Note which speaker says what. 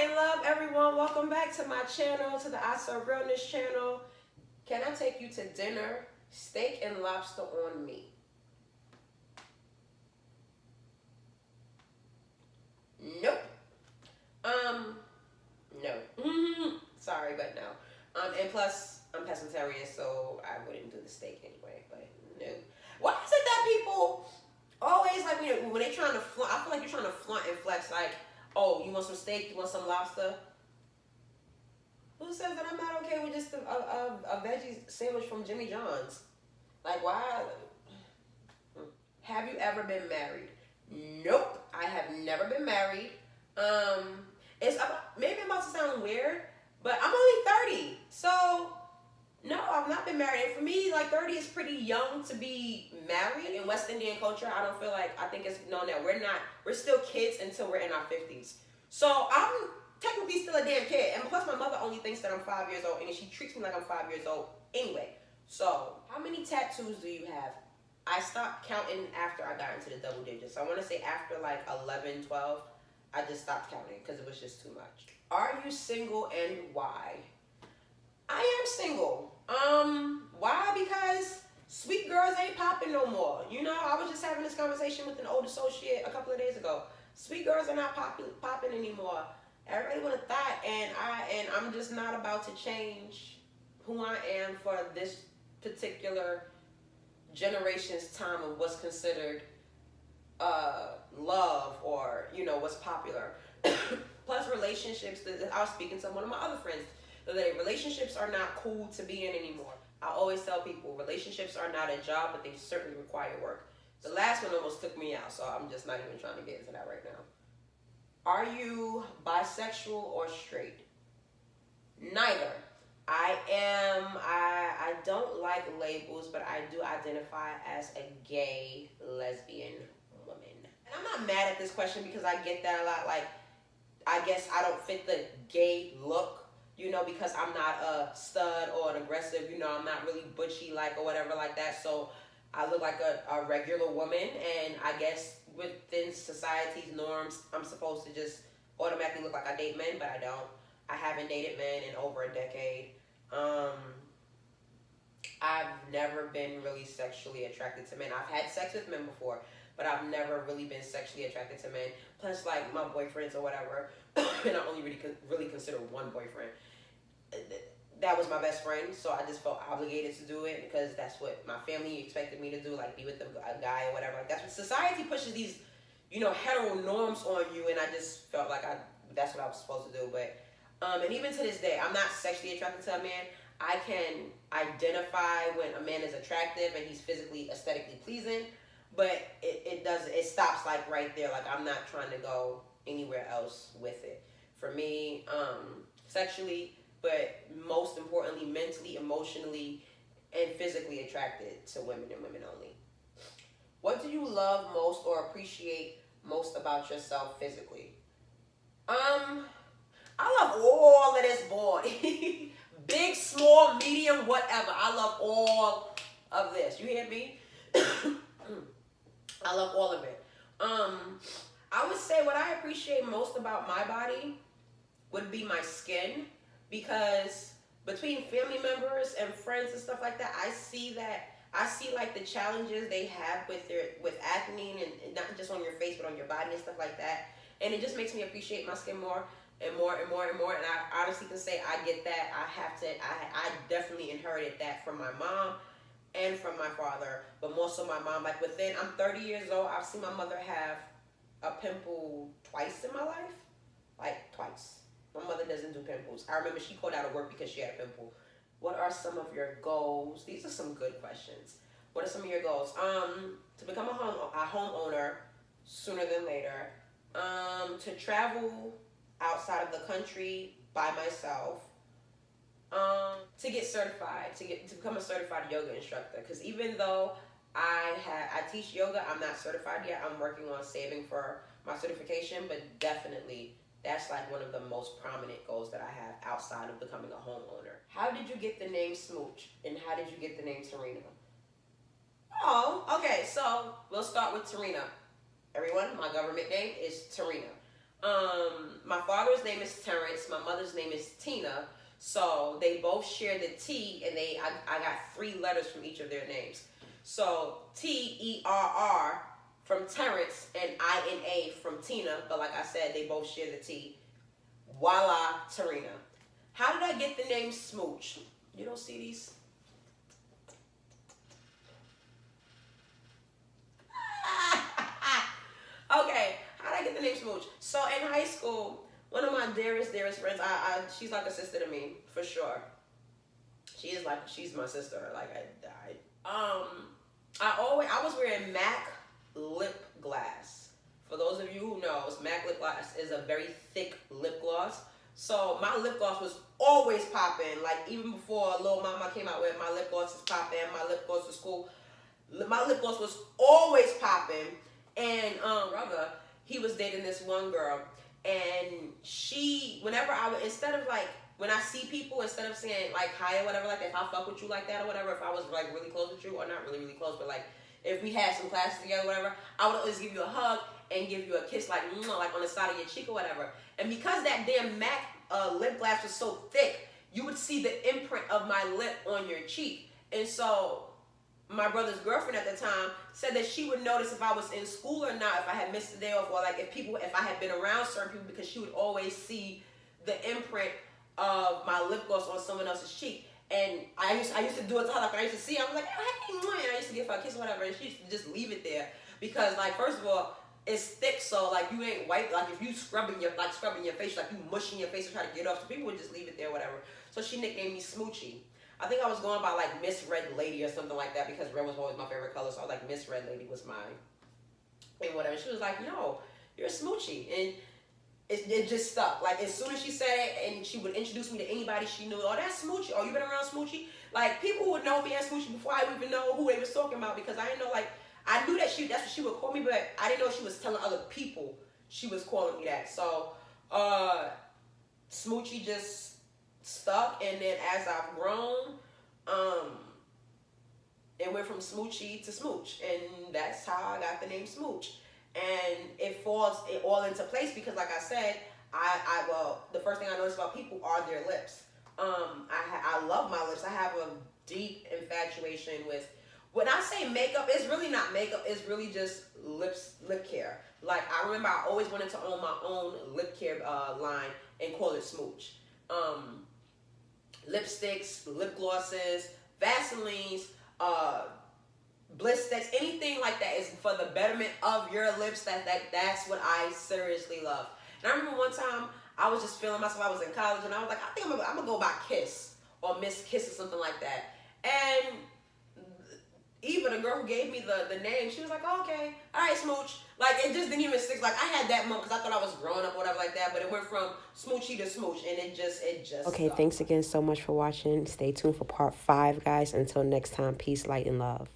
Speaker 1: Hi and love everyone. Welcome back to my channel, to the I Serve Realness channel. Can I take you to dinner? Steak and lobster on me. Nope. No. Sorry, but no. And plus, I'm pescatarian, so I wouldn't do the steak anyway, but no. Why is it that people always, like, when they're trying to flaunt, I feel like you're trying to flaunt and flex, like, oh, you want some steak, you want some lobster? Who says that I'm not okay with just a veggie sandwich from Jimmy John's? Like, why? Have you ever been married? Nope, I have never been married. It's about, maybe I'm about to sound weird, but I'm only 30, so no, I've not been married. And for me, like 30 is pretty young to be married. In West Indian culture, I don't feel like, I think it's known that we're still kids until we're in our 50s. So I'm technically still a damn kid. And plus my mother only thinks that I'm 5 years old, and she treats me like I'm 5 years old anyway. So how many tattoos do you have? I stopped counting after I got into the double digits. So I want to say after like 11, 12, I just stopped counting because it was just too much. Are you single and why? I am single. Why? Because sweet girls ain't popping no more. You know, I was just having this conversation with an old associate a couple of days ago. Sweet girls are not popping anymore. Everybody want a thought, and I'm just not about to change who I am for this particular generation's time of what's considered love, or you know what's popular. Plus relationships, I was speaking to one of my other friends today. Relationships are not cool to be in anymore. I always tell people relationships are not a job, but they certainly require work. The last one almost took me out, so I'm just not even trying to get into that right now. Are you bisexual or straight? Neither. I don't like labels, but I do identify as a gay lesbian woman. And I'm not mad at this question because I get that a lot. Like, I guess I don't fit the gay look, you know, because I'm not a stud or an aggressive, you know, I'm not really butchy like or whatever like that. So I look like a regular woman, and I guess within society's norms, I'm supposed to just automatically look like I date men, but I don't. I haven't dated men in over a decade. I've never been really sexually attracted to men. I've had sex with men before, but I've never really been sexually attracted to men. Plus, like, my boyfriends or whatever, and I only really consider one boyfriend, that was my best friend, so I just felt obligated to do it because that's what my family expected me to do, like be with a guy or whatever. Like, that's what society pushes, these, you know, hetero norms on you, and I just felt like that's what I was supposed to do. But and even to this day, I'm not sexually attracted to a man. I can identify when a man is attractive and he's physically, aesthetically pleasing, but it stops like right there. Like, I'm not trying to go anywhere else with it. For me, sexually, but most importantly, mentally, emotionally, and physically attracted to women and women only. What do you love most or appreciate most about yourself physically? I love all of this board. Big, small, medium, whatever. I love all of this. You hear me? I love all of it. I would say what I appreciate most about my body would be my skin, because between family members and friends and stuff like that, I see like the challenges they have with acne, and not just on your face but on your body and stuff like that, and it just makes me appreciate my skin more and more and more and more. And I honestly can say I get that. I definitely inherited that from my mom and from my father, but more so my mom. Like, I'm 30 years old, I've seen my mother have a pimple twice in my life, like twice. My mother doesn't do pimples. I remember she called out of work because she had a pimple. What are some of your goals? These are some good questions. What are some of your goals? To become a homeowner sooner than later. To travel outside of the country by myself. To get certified, to become a certified yoga instructor. Because even though I teach yoga, I'm not certified yet. I'm working on saving for my certification, but definitely that's like one of the most prominent goals that I have outside of becoming a homeowner. How did you get the name Smooch, and how did you get the name Tarina? Oh, okay, so we'll start with Tarina. Everyone, my government name is Tarina. My father's name is Terrence. My mother's name is Tina. So they both share the T, and I got 3 letters from each of their names. So Terr from Terrence and INA from Tina. But like I said, they both share the T. Voila, Tarina. How did I get the name Smooch? You don't see these? Okay, how did I get the name Smooch? So in high school, one of my dearest friends, she's like a sister to me, for sure. She's my sister. Like, I died. I was wearing MAC lip gloss. For those of you who knows, MAC lip gloss is a very thick lip gloss. So my lip gloss was always popping. Like, even before Lil Mama came out with my lip gloss is popping, my lip gloss was cool. My lip gloss was always popping. And brother, he was dating this one girl, and whenever I would, instead of like, when I see people, instead of saying like hi or whatever, like if I fuck with you like that or whatever, if I was like really close with you, or not really really close, but like if we had some classes together or whatever, I would always give you a hug and give you a kiss, like on the side of your cheek or whatever. And because that damn MAC lip gloss was so thick, you would see the imprint of my lip on your cheek. And so my brother's girlfriend at the time said that she would notice if I was in school or not, if I had missed a day off, or like if I had been around certain people, because she would always see the imprint of my lip gloss on someone else's cheek. And I used to do it to her. Like, when I used to see her, I was like, hey, and I used to give her a kiss or whatever, and she used to just leave it there, because like, first of all, it's thick, so like you ain't white. Like if you scrubbing your face, like you mushing your face to try to get off, so people would just leave it there, whatever. So she nicknamed me Smoochy. I think I was going by like Miss Red Lady or something like that, because red was always my favorite color. So I was like, Miss Red Lady was mine, and whatever. She was like, no, you're Smoochy, and it just stuck. Like as soon as she said it, and she would introduce me to anybody she knew. Oh, that's Smoochy. Oh, you been around Smoochy? Like people would know me as Smoochy before I would even know who they was talking about, because I didn't know, like, I knew that's what she would call me, but I didn't know she was telling other people she was calling me that. So Smoochy just stuck, and then as I've grown, it went from Smoochy to Smooch, and that's how I got the name Smooch. And it falls all into place, because like I said, well, the first thing I noticed about people are their lips. I love my lips. I have a deep infatuation with, when I say makeup, it's really not makeup, it's really just lip care. Like, I remember I always wanted to own my own lip care line and call it Smooch. Lipsticks, lip glosses, Vaselines, bliss sticks, anything like that is for the betterment of your lips. That's what I seriously love. And I remember one time I was just feeling myself. I was in college, and I was like, I think I'm gonna go by Kiss or Miss Kiss or something like that. And Eva, the girl who gave me the name, she was like, oh, okay, all right, Smooch. Like, it just didn't even stick. Like, I had that moment because I thought I was growing up or whatever like that, but it went from Smoochy to Smooch, and it just
Speaker 2: Okay,
Speaker 1: stuck.
Speaker 2: thanks again so much for watching. Stay tuned for part 5, guys. Until next time, peace, light, and love.